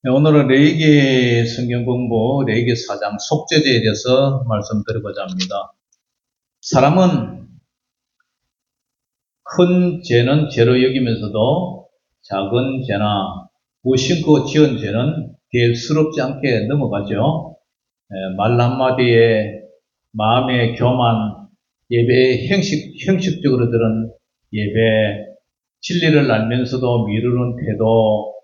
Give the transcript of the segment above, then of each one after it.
네, 오늘은 레위기 성경 공부 레위기 4장 속죄제에 대해서 말씀드리고자 합니다. 사람은 큰 죄는 죄로 여기면서도 작은 죄나 무심코 지은 죄는 대수롭지 않게 넘어가죠. 말 한마디에 마음의 교만, 예배의 형식적으로 들은 예배, 진리를 알면서도 미루는 태도,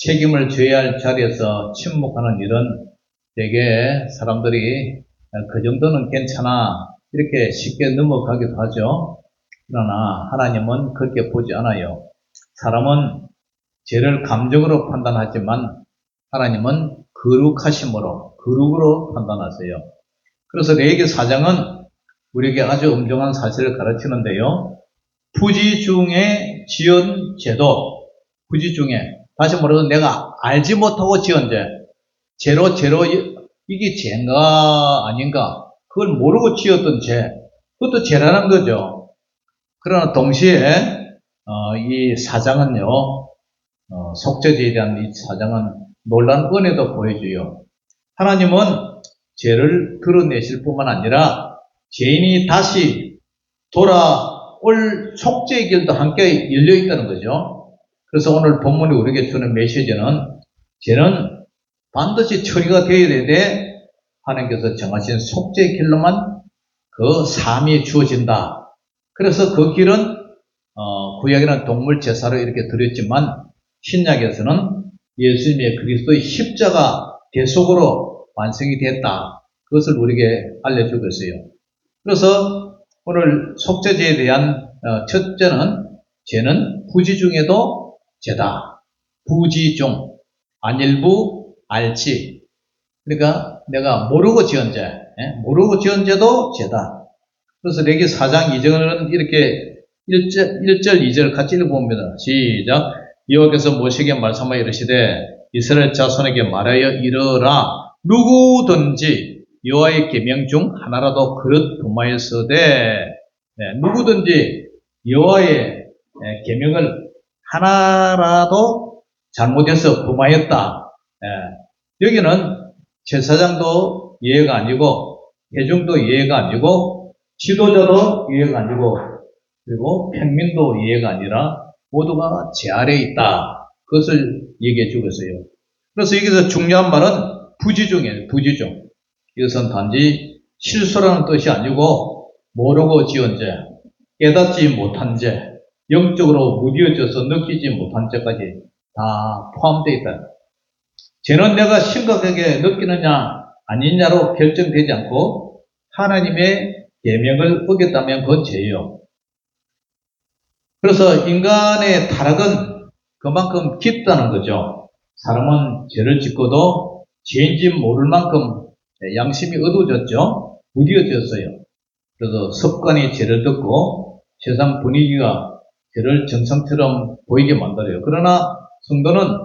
책임을 져야 할 자리에서 침묵하는 일은 되게 사람들이 그 정도는 괜찮아 이렇게 쉽게 넘어가기도 하죠. 그러나 하나님은 그렇게 보지 않아요. 사람은 죄를 감정으로 판단하지만 하나님은 거룩으로 판단하세요. 그래서 레위기 4장은 우리에게 아주 엄중한 사실을 가르치는데요. 부지 중에 지은 죄도, 부지 중에, 다시 말해서 내가 알지 못하고 지은 죄, 죄로, 이게 죄인가 아닌가, 그걸 모르고 지었던 죄, 그것도 죄라는 거죠. 그러나 동시에, 이 사장은요, 속죄제에 대한 이 사장은 놀라운 은혜도 보여줘요. 하나님은 죄를 드러내실 뿐만 아니라 죄인이 다시 돌아올 속죄의 길도 함께 열려 있다는 거죠. 그래서 오늘 본문이 우리에게 주는 메시지는 죄는 반드시 처리가 되어야 돼 하나님께서 정하신 속죄의 길로만 그 삶이 주어진다. 그래서 그 길은 구약에는 동물 제사로 이렇게 드렸지만 신약에서는 예수님의 그리스도의 십자가 대속으로 완성이 됐다. 그것을 우리에게 알려주고 있어요. 그래서 오늘 속죄제에 대한 첫째는 죄는 부지 중에도 죄다. 부지 중, 안일부, 알치. 그러니까 내가 모르고 지은 죄, 모르고 지은 죄도 죄다. 그래서 레위기 4장 2절은 이렇게 1절, 2절 같이 읽어봅니다. 시작. 여호와께서 모세에게 말씀하여 이르시되 이스라엘 자손에게 말하여 이르라. 누구든지 여호와의 계명 중 하나라도 그릇 범하였으되, 누구든지 여호와의 계명을 하나라도 잘못해서 범하였다. 여기는 제사장도 예외가 아니고 회중도 예외가 아니고 지도자도 예외가 아니고 그리고 평민도 예외가 아니라 모두가 죄 아래에 있다. 그것을 얘기해 주고 있어요. 그래서 여기서 중요한 말은 부지 중이에요. 부지 중. 이것은 단지 실수라는 뜻이 아니고 모르고 지은 죄, 깨닫지 못한 죄, 영적으로 무뎌져서 느끼지 못한 죄까지 다 포함되어 있다. 죄는 내가 심각하게 느끼느냐 아니냐로 결정되지 않고 하나님의 계명을 어겼다면 그건 죄예요. 그래서 인간의 타락은 그만큼 깊다는 거죠. 사람은 죄를 짓고도 죄인지 모를 만큼 양심이 어두워졌죠. 무뎌졌어요. 그래서 습관이 죄를 듣고 세상 분위기가 죄를 정상처럼 보이게 만들어요. 그러나 성도는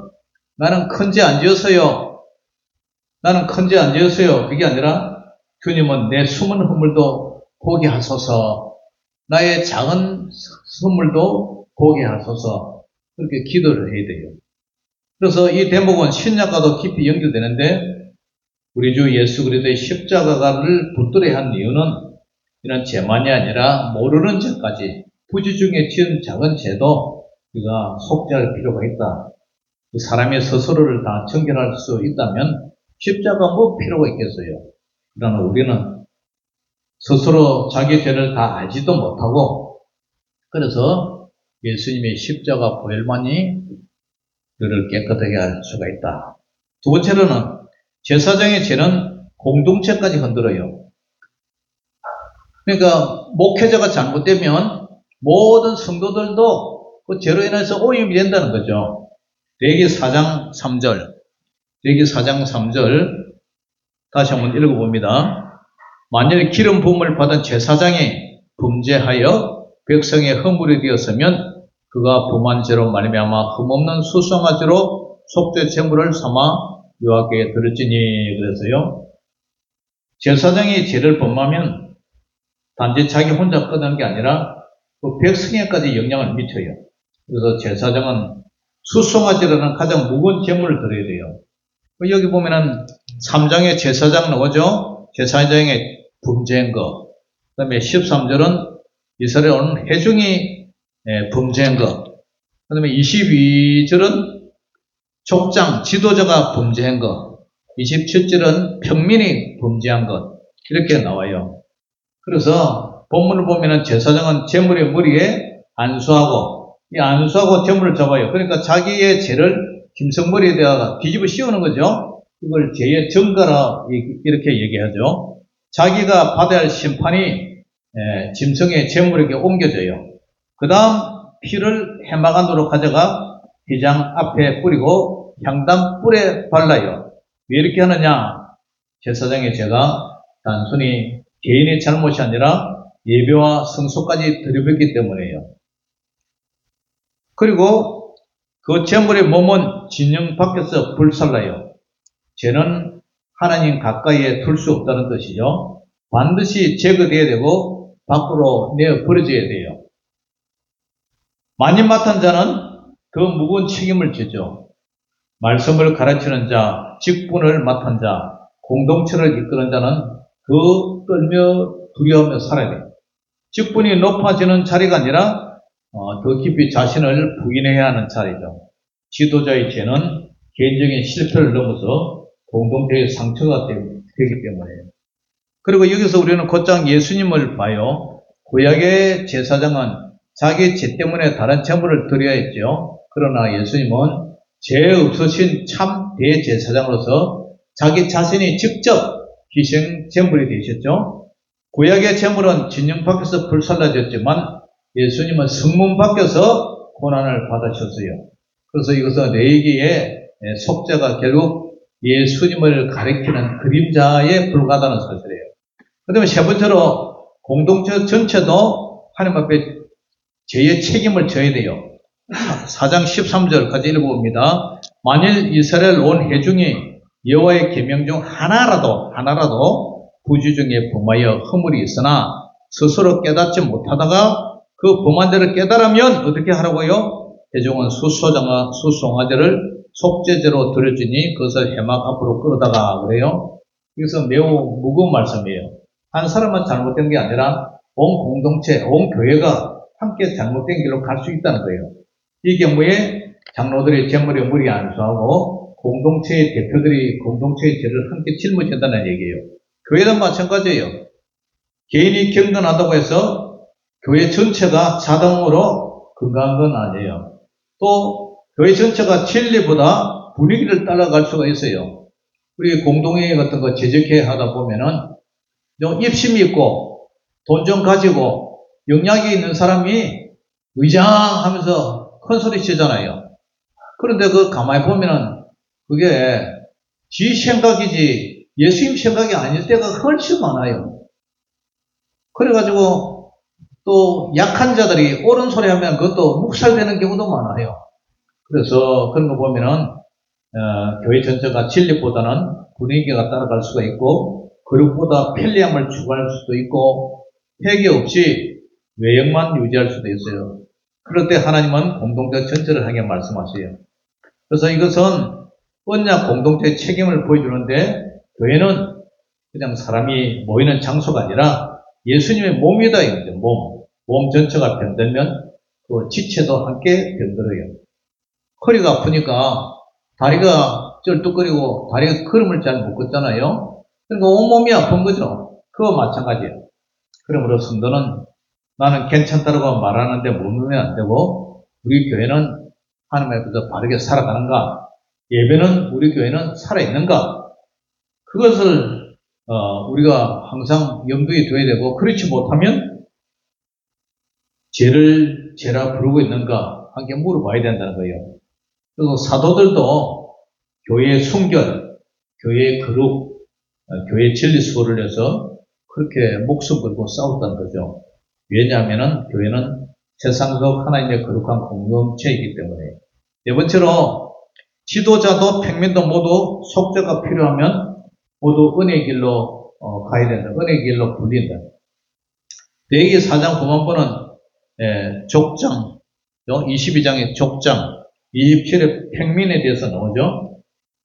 나는 큰 죄 안 지었어요. 나는 큰 죄 안 지었어요. 그게 아니라 주님은 내 숨은 허물도 보게 하소서. 나의 작은 허물도 보게 하소서. 그렇게 기도를 해야 돼요. 그래서 이 대목은 신약과도 깊이 연결되는데 우리 주 예수 그리스도의 십자가를 붙들어야 한 이유는 이런 죄만이 아니라 모르는 죄까지 부지 중에 지은 작은 죄도 우리가 속죄할 필요가 있다. 사람의 스스로를 다 정결할 수 있다면 십자가 뭐 필요가 있겠어요. 그러나 우리는 스스로 자기 죄를 다 알지도 못하고 그래서 예수님의 십자가 보혈만이 그를 깨끗하게 할 수가 있다. 두 번째로는 제사장의 죄는 공동체까지 흔들어요. 그러니까 목회자가 잘못되면 모든 성도들도 그 죄로 인해서 오염이 된다는 거죠. 레위기 4장 3절 다시 한번 읽어봅니다. 만일 기름 부음을 받은 제사장이 범죄하여 백성의 허물이 되었으면 그가 범한 죄로 말미암아 흠없는 수송아지로 속죄 제물을 삼아 여호와께 드렸지니. 그래서요, 제사장이 죄를 범하면 단지 자기 혼자 끝난 게 아니라 그 백성에까지 영향을 미쳐요. 그래서 제사장은 수송아지라는 가장 무거운 제물을 드려야 돼요. 여기 보면은 3장에 제사장 나오죠? 제사장의 범죄한 거. 그 다음에 13절은 이스라엘 온 회중이 범죄한 거. 그 다음에 22절은 족장, 지도자가 범죄한 것. 27절은 평민이 범죄한 것. 이렇게 나와요. 그래서 본문을 보면은 제사장은 제물의 머리에 안수하고, 이 안수하고 제물을 잡아요. 그러니까 자기의 죄를 짐승머리에 대하여 뒤집어 씌우는 거죠. 이걸 죄의 증거라 이렇게 얘기하죠. 자기가 받아야 할 심판이 짐승의 제물에게 옮겨져요. 그 다음 피를 해막 안으로 가져가 휘장 앞에 뿌리고 향단 뿔에 발라요. 왜 이렇게 하느냐? 제사장의 죄가 단순히 개인의 잘못이 아니라 예배와 성소까지 들여뱉기 때문이에요. 그리고 그 제물의 몸은 진영 밖에서 불살라요. 죄는 하나님 가까이에 둘 수 없다는 뜻이죠. 반드시 제거되어야 되고 밖으로 내어 버려져야 돼요. 만인 맡은 자는 더 무거운 책임을 지죠. 말씀을 가르치는 자, 직분을 맡은 자, 공동체를 이끄는 자는 더 떨며 두려워하며 살아야 돼요. 직분이 높아지는 자리가 아니라 더 깊이 자신을 부인해야 하는 자리죠. 지도자의 죄는 개인적인 실패를 넘어서 공동체의 상처가 되기 때문에요. 그리고 여기서 우리는 곧장 예수님을 봐요. 구약의 제사장은 자기 죄 때문에 다른 제물을 드려야 했죠. 그러나 예수님은 죄 없으신 참 대제사장으로서 자기 자신이 직접 희생 제물이 되셨죠. 구약의 제물은 진영 밖에서 불살라졌지만 예수님은 성문 밖에서 고난을 받으셨어요. 그래서 이것은 레위기의 속죄가 결국 예수님을 가리키는 그림자에 불과하다는 사실이에요. 그 다음에 세 번째로 공동체 전체도 하나님 앞에 죄의 책임을 져야 돼요. 4장 13절까지 읽어봅니다. 만일 이스라엘 온 회중이 여호와의 계명 중 하나라도 부주 중에 범하여 허물이 있으나 스스로 깨닫지 못하다가 그 범한 죄를 깨달으면 어떻게 하라고요? 회중은 수송아지를 속죄제로 드려주니 그것을 해막 앞으로 끌어다가 그래요. 이것은 매우 무거운 말씀이에요. 한 사람만 잘못된 게 아니라 온 공동체, 온 교회가 함께 잘못된 길로 갈 수 있다는 거예요. 이 경우에 장로들이 제물에 무리 안수하고 공동체의 대표들이 공동체의 죄를 함께 짊어진다는 얘기예요. 교회도 마찬가지예요. 개인이 경건하다고 해서 교회 전체가 자동으로 건강한 건 아니에요. 또 교회 전체가 진리보다 분위기를 따라갈 수가 있어요. 우리 공동회의 같은 거 제적회 하다 보면은 좀 입심이 있고 돈 좀 가지고 영향이 있는 사람이 의장하면서 큰 소리 치잖아요. 그런데 그 가만히 보면은 그게 지 생각이지 예수님 생각이 아닐 때가 훨씬 많아요. 그래가지고 또 약한 자들이 옳은 소리 하면 그것도 묵살되는 경우도 많아요. 그래서 그런 거 보면은 교회 전체가 진리보다는 분위기가 따라갈 수가 있고 그릇보다 편리함을 추구할 수도 있고 회개 없이 외형만 유지할 수도 있어요. 그럴 때 하나님은 공동체 전체를 향해 말씀하세요. 그래서 이것은 언약 공동체의 책임을 보여주는데 교회는 그냥 사람이 모이는 장소가 아니라 예수님의 몸이다 이거죠. 몸 전체가 병들면 그 지체도 함께 병들어요. 허리가 아프니까 다리가 쩔뚝거리고 다리가 걸음을 잘 못 걷잖아요. 그러니까 온몸이 아픈 거죠. 그거 마찬가지예요. 그러므로 성도는 나는 괜찮다고 말하는데 머물면 안 되고 우리 교회는 하나님 앞에서 바르게 살아가는가? 예배는 우리 교회는 살아있는가? 그것을 우리가 항상 염두에 둬야 되고 그렇지 못하면 죄를 죄라 부르고 있는가? 함께 물어봐야 된다는 거예요. 그리고 사도들도 교회의 순결, 교회의 거룩, 교회의 진리 수호를 해서 그렇게 목숨 걸고 싸웠다는 거죠. 왜냐하면 교회는 세상 속 하나님의 거룩한 공동체이기 때문에. 네 번째로 지도자도 평민도 모두 속죄가 필요하면 모두 은혜의 길로 가야 된다. 은혜의 길로 불린다. 레위기 4장 9만 번은 족장, 22장의 족장, 27의 평민에 대해서 나오죠.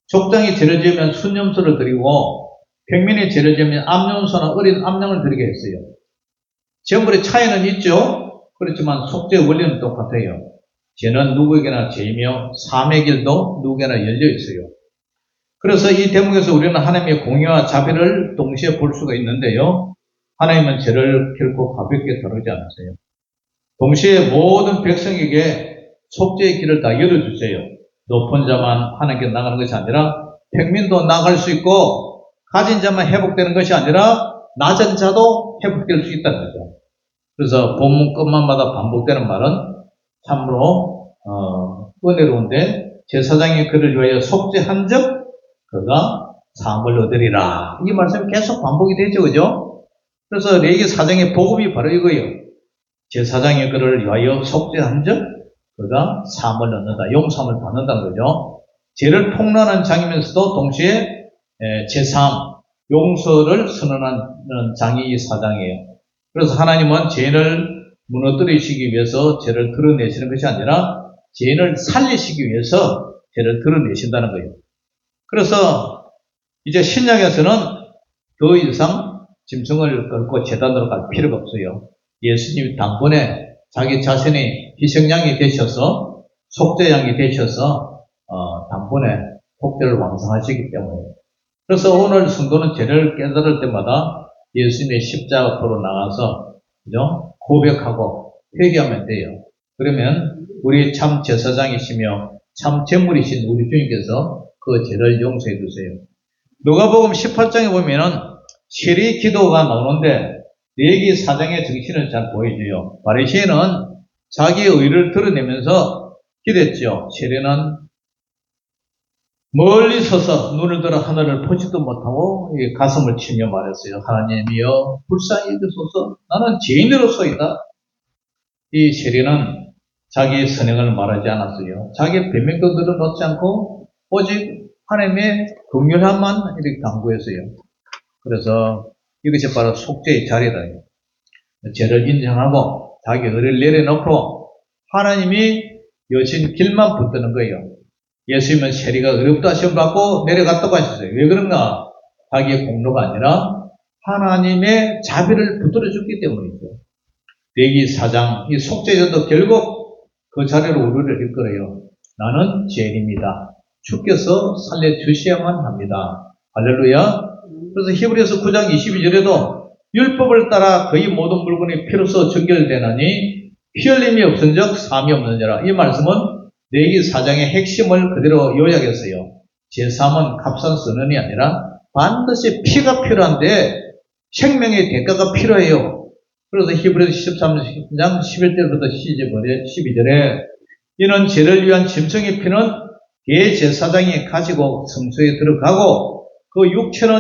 족장이 죄를 지으면 순념소를 드리고 평민이 죄를 지으면 암염소나 어린 암양을 드리게 했어요. 제물의 차이는 있죠. 그렇지만 속죄의 원리는 똑같아요. 죄는 누구에게나 죄이며 삶의 길도 누구에게나 열려 있어요. 그래서 이 대목에서 우리는 하나님의 공의와 자비를 동시에 볼 수가 있는데요. 하나님은 죄를 결코 가볍게 다루지 않으세요. 동시에 모든 백성에게 속죄의 길을 다 열어주세요. 높은 자만 하나님께 나가는 것이 아니라 평민도 나갈 수 있고 가진 자만 회복되는 것이 아니라 낮은 자도 회복될 수 있다는 거죠. 그래서 본문 끝만마다 반복되는 말은 참으로 은혜로운데 제사장이 그를 위하여 속죄한 적 그가 사함을 얻으리라. 이 말씀이 계속 반복이 되죠. 그죠? 그래서 레위기 4장의 복음이 바로 이거예요. 제사장이 그를 위하여 속죄한 적 그가 사함을 얻는다. 용서함을 받는다는 거죠. 죄를 폭로하는 장이면서도 동시에 제사함, 용서를 선언하는 장이 이 4장이에요. 그래서 하나님은 죄인을 무너뜨리시기 위해서 죄를 드러내시는 것이 아니라 죄인을 살리시기 위해서 죄를 드러내신다는 거예요. 그래서 이제 신약에서는 더 이상 짐승을 끌고 제단으로 갈 필요가 없어요. 예수님이 단번에 자기 자신이 희생양이 되셔서 속죄양이 되셔서 단번에 속죄를 완성하시기 때문에. 그래서 오늘 성도는 죄를 깨달을 때마다 예수님의 십자가 앞으로 나가서 그죠? 고백하고 회개하면 돼요. 그러면 우리 참 제사장이시며 참 제물이신 우리 주님께서 그 죄를 용서해 주세요. 누가복음 18장에 보면은 세리 기도가 나오는데 레위기 4장의 정신을 잘 보여줘요. 바리새인은 자기의 의를 드러내면서 기도했죠. 세리는 멀리 서서 눈을 들어 하늘을 보지도 못하고 가슴을 치며 말했어요. 하나님이여 불쌍히 여기소서. 나는 죄인으로서이다. 이 세리는 자기의 선행을 말하지 않았어요. 자기의 변명도 늘어놓지 않고 오직 하나님의 긍휼함만 이렇게 강구했어요. 그래서 이것이 바로 속죄의 자리다. 죄를 인정하고 자기 의를 내려놓고 하나님이 여신 길만 붙드는 거예요. 예수님은 세리가 어렵다 시험 받고 내려갔다고 하셨어요. 왜 그런가? 자기의 공로가 아니라 하나님의 자비를 붙들어 줬기 때문이죠. 레위기 4장 이 속죄자도 결국 그 자리로 우리를 이끌어요. 나는 죄인입니다. 주께서 살려주셔야만 합니다. 할렐루야. 그래서 히브리서 9장 22절에도 율법을 따라 거의 모든 물건이 피로써 정결되나니 피 흘림이 없은즉 사함이 없느니라. 이 말씀은 레위기 4장의 핵심을 그대로 요약했어요. 제3은 값싼 선언이 아니라 반드시 피가 필요한데 생명의 대가가 필요해요. 그래서 히브리서 13장 11절부터 12절에 이는 죄를 위한 짐승의 피는 대제사장이 가지고 성소에 들어가고 그 육체는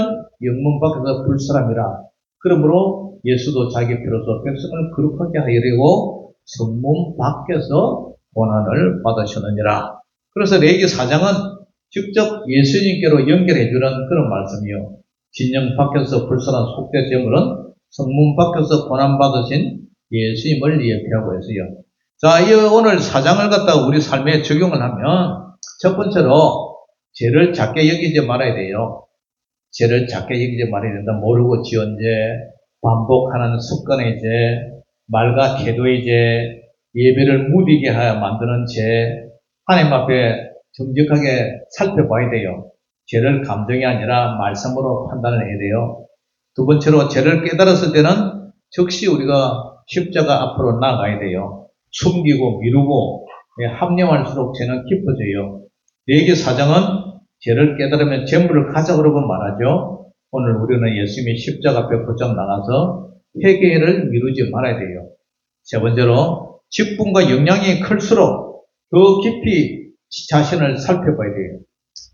영문 밖에서 불사람이라. 그러므로 예수도 자기 피로서 백성을 거룩하게 하려고 성문 밖에서 고난을 받으셨느니라. 그래서 레위기 4장은 직접 예수님께로 연결해주는 그런 말씀이요. 진영 밖에서 불사한 속죄 제물은 성문 밖에서 고난받으신 예수님을 예표하고 있어요. 자, 이 오늘 4장을 갖다가 우리 삶에 적용을 하면 첫 번째로 죄를 작게 여기지 말아야 돼요. 죄를 작게 여기지 말아야 된다. 모르고 지은 죄, 반복하는 습관의 죄, 말과 태도의 죄, 예배를 무디게 하여 만드는 죄, 하나님 앞에 정직하게 살펴봐야 돼요. 죄를 감정이 아니라 말씀으로 판단을 해야 돼요. 두 번째로 죄를 깨달았을 때는 즉시 우리가 십자가 앞으로 나가야 돼요. 숨기고 미루고 합리화할수록 죄는 깊어져요. 레위기 4장은 죄를 깨달으면 재물을 가져 그러고 말하죠. 오늘 우리는 예수님이 십자가 앞에 곧장 나가서 회개를 미루지 말아야 돼요. 세 번째로 직분과 영향이 클수록 더 깊이 자신을 살펴봐야 돼요.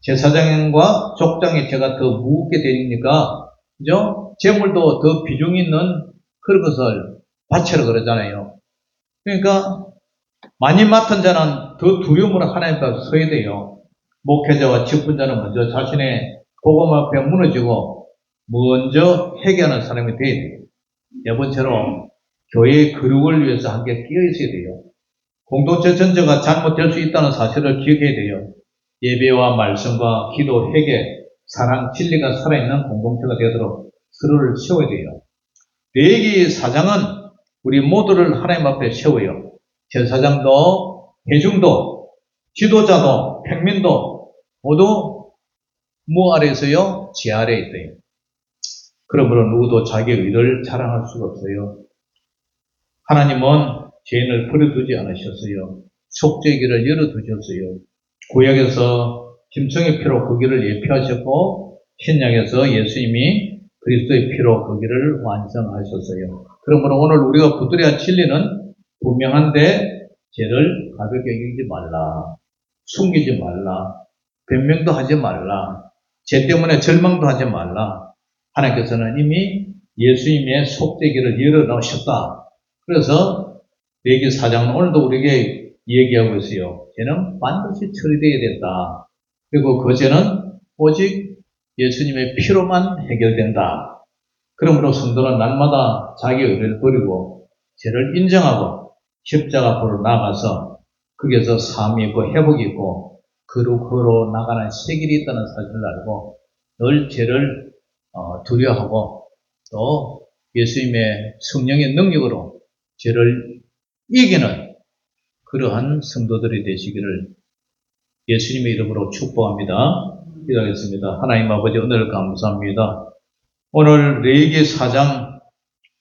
제사장과 족장의 죄가 더 무겁게 되니까 그죠? 재물도 더 비중 있는 그런 것을 바치라 그러잖아요. 그러니까 많이 맡은 자는 더 두려움으로 하나님 앞에 서야 돼요. 목회자와 직분자는 먼저 자신의 복음 앞에 무너지고 먼저 회개하는 사람이 돼야 돼요. 네 번째로 교회의 거룩을 위해서 함께 끼어 있어야 돼요. 공동체 전체가 잘못될 수 있다는 사실을 기억해야 돼요. 예배와 말씀과 기도, 회개, 사랑, 진리가 살아있는 공동체가 되도록 서로를 세워야 돼요. 레위기 4장은 우리 모두를 하나님 앞에 세워요. 제사장도, 회중도, 지도자도, 평민도 모두 무 아래에서요? 지 아래에 있대요. 그러므로 누구도 자기의 의를 자랑할 수가 없어요. 하나님은 죄인을 버려두지 않으셨어요. 속죄의 길을 열어두셨어요. 구약에서 짐승의 피로 그 길을 예표하셨고 신약에서 예수님이 그리스도의 피로 그 길을 완성하셨어요. 그러므로 오늘 우리가 붙들어야 할 진리는 분명한데 죄를 가볍게 여기지 말라. 숨기지 말라. 변명도 하지 말라. 죄 때문에 절망도 하지 말라. 하나님께서는 이미 예수님의 속죄기를 열어놓으셨다. 그래서 레위기 4장은 오늘도 우리에게 얘기하고 있어요. 죄는 반드시 처리되어야 된다. 그리고 그 죄는 오직 예수님의 피로만 해결된다. 그러므로 성도는 날마다 자기의 의를 버리고 죄를 인정하고 십자가 앞으로 나가서 거기에서 삶이 있고 회복이 있고 거룩으로 나가는 새 길이 있다는 사실을 알고 늘 죄를 두려워하고 또 예수님의 성령의 능력으로 죄를 이기는 그러한 성도들이 되시기를 예수님의 이름으로 축복합니다. 기도하겠습니다. 하나님 아버지 오늘 감사합니다. 오늘 레위기 4장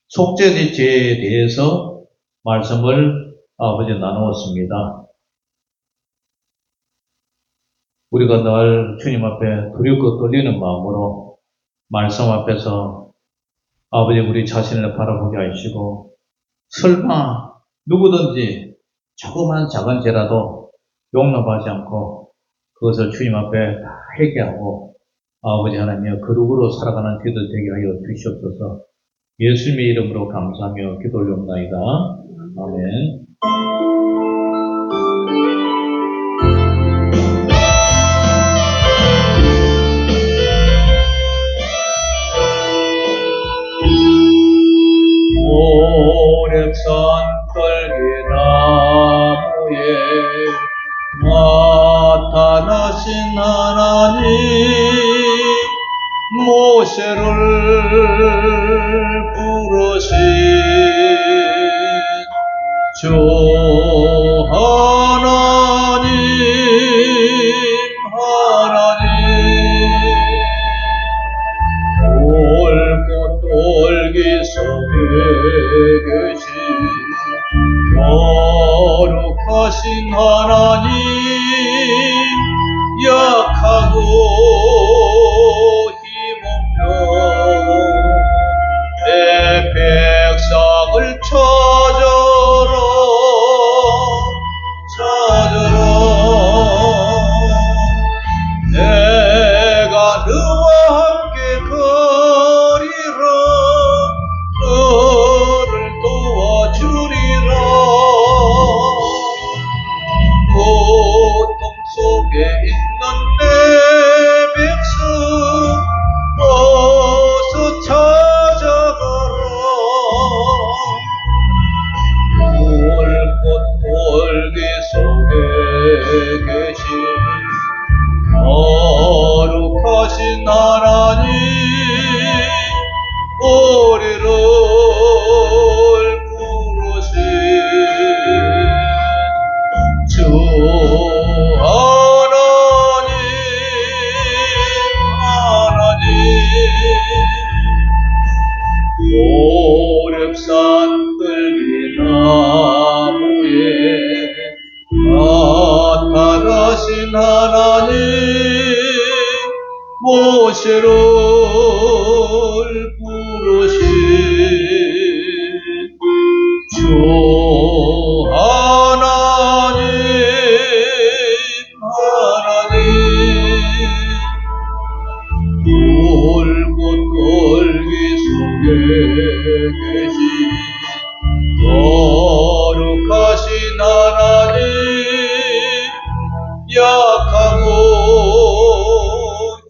속죄죄에 대해서 말씀을 아버지 나누었습니다. 우리가 늘 주님 앞에 두렵고 떨리는 마음으로 말씀 앞에서 아버지 우리 자신을 바라보게 하시고 설마 누구든지 조그만 작은 죄라도 용납하지 않고 그것을 주님 앞에 다 회개하고 아버지 하나님의 거룩으로 살아가는 저희들 되게 하여 주시옵소서. 예수님의 이름으로 감사하며 기도 올려옵나이다. 아멘. 오랩산 떨기나무에 나타나신 하나님 모세를 부르신 주 하나님 돌기 속에 계신 거룩하신 하나님 약하고 힘없는 내 백성을 찾아라 내가 너와 함께 거리라 너를 도와주리라 고통 속에 있는 내 백성 어서 찾아가라 불꽃 돌기 속에 계신 거룩하신 하나님 우리를 부르신 주 하나님 오랩산 떨기나무에 나타나신 하나님 모세를 부르신 주 하나님 불꽃 돌기 속에 계신 거룩하신 하나님 약하고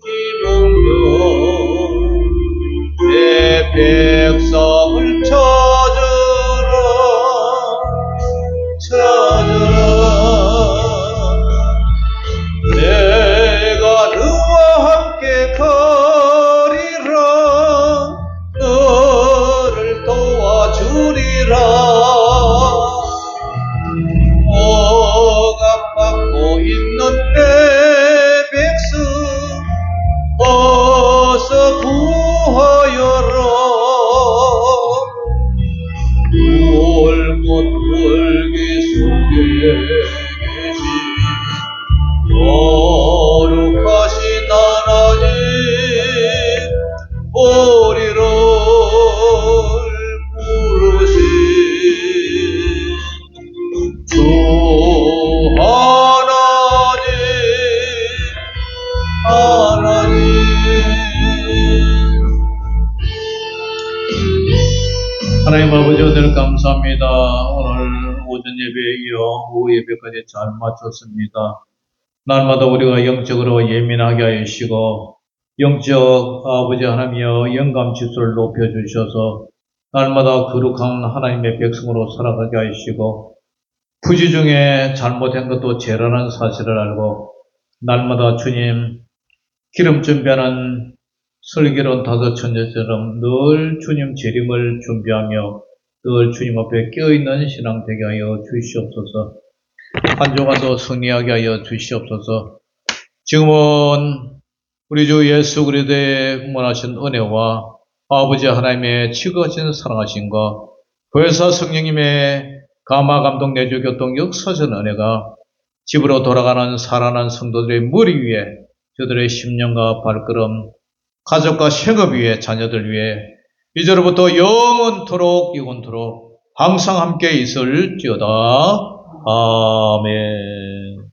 힘없는 내 백성을 찾아라 찾아라 계신 거룩하신 하나님 우리를 부르신 주 하나님 하나님 아버지 오늘 감사합니다. 오늘 오전 예배에 이어 오후 예배까지 잘 마쳤습니다. 날마다 우리가 영적으로 예민하게 하시고 영적 아버지 하나님이여 영감 지수를 높여주셔서 날마다 거룩한 하나님의 백성으로 살아가게 하시고 부지 중에 잘못한 것도 죄라는 사실을 알고 날마다 주님 기름 준비하는 슬기로운 다섯 천재처럼 늘 주님 재림을 준비하며 늘 주님 앞에 껴있는 신앙 되게 하여 주시옵소서. 한 주간도 승리하게 하여 주시옵소서. 지금은 우리 주 예수 그리스도의 무한하신 은혜와 아버지 하나님의 지극하신 사랑하심과 보혜사 성령님의 감화 감동 내주 교통 역사전 은혜가 집으로 돌아가는 살아난 성도들의 머리 위에 저들의 심령과 발걸음 가족과 생업 위에 자녀들 위에 이제로부터 영원토록 항상 함께 있을지어다. 아멘.